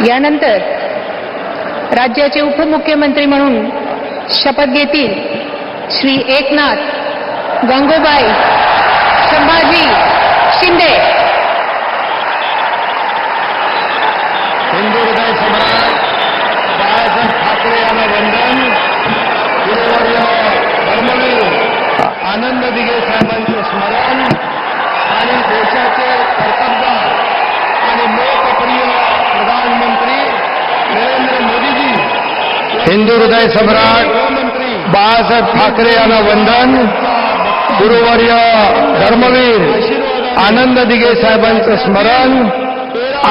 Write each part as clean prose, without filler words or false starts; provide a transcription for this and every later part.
यानंतर राज्याचे उपमुख्यमंत्री म्हणून शपथ घेतील श्री एकनाथ गंगूबाई संभाजी शिंदे। हिंदू हृदय सम्राट बाळासाहेब ठाकरे यांना वंदन। गुरुवर्य धर्मवीर आनंद दिघे साहेबांचे स्मरण आणि देशाचे कर्तव्यगार आणि लोकप्रिय प्रधानमंत्री नरेंद्र मोदीजी। हिंदू हृदय सम्राट बाळासाहेब ठाकरे यांना वंदन। गुरुवर्य धर्मवीर आनंद दिघे साहेबांचे स्मरण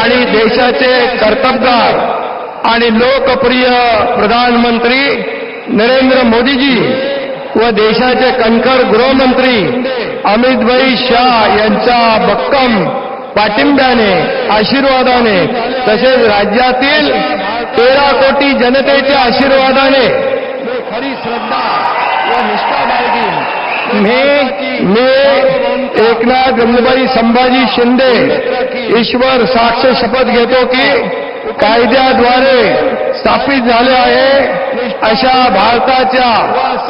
आणि देशाचे कर्तव्यगार आणि लोकप्रिय प्रधानमंत्री नरेंद्र मोदीजी व देशाचे कणखर गृहमंत्री अमितभाई शाह यांच्या भक्कम पाठिंब्याने आशीर्वादाने तसेच राज्यातील 13 कोटी जनतेच्या आशीर्वादाने खरी श्रद्धा व निष्ठा बाळगीन मी एकनाथ गंगूबाई संभाजी शिंदे ईश्वर साक्ष शपथ घेतो की कायद्याद्वारे स्थापित झाले आहे अशा भारताच्या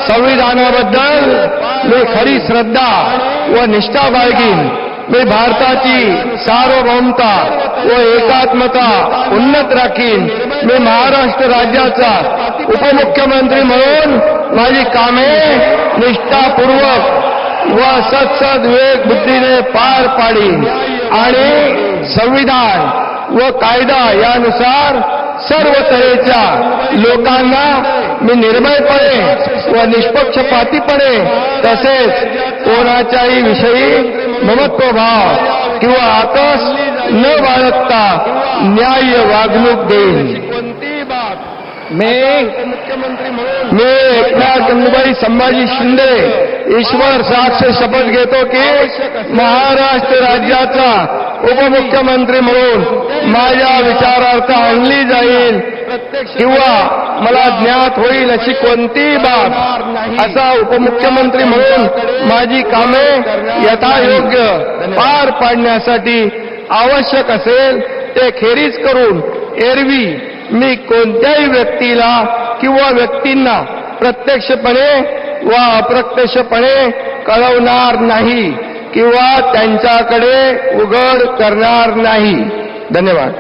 संविधानाबद्दल मी खरी श्रद्धा व निष्ठा बाळगीन। मी भारताची सार्वभौमता व एकात्मता उन्नत राखीन। मी महाराष्ट्र राज्याचा उपमुख्यमंत्री म्हणून माझी कामे निष्ठापूर्वक व सत्सद विवेक बुद्धीने पार पाडीन आणि संविधान व कायदा यानुसार सर्व तऱ्हेच्या लोकांना मी निर्भयपणे व निष्पक्षपातीपणे तसेच कोणाच्याही विषयी ममत्वभाव किंवा आकस न बाळगता न्याय्य वागणूक देईन। मी एकनाथ गंगूबाई संभाजी शिंदे ईश्वर साक्ष शपथ घेतो की महाराष्ट्र राज्याचा उपमुख्यमंत्री म्हणून माझ्या विचारार्थ आणली जाईल किंवा मला ज्ञात होईल अशी कोणतीही बाब असा उपमुख्यमंत्री म्हणून माझी कामे यथायोग्य पार पाडण्यासाठी आवश्यक असेल ते खेरीज करून एरवी मी कोणत्याही व्यक्तीला किंवा व्यक्तींना प्रत्यक्षपणे व अप्रत्यक्षपणे कळवणार नाही किंवा त्यांच्याकडे उघड करणार नाही। धन्यवाद।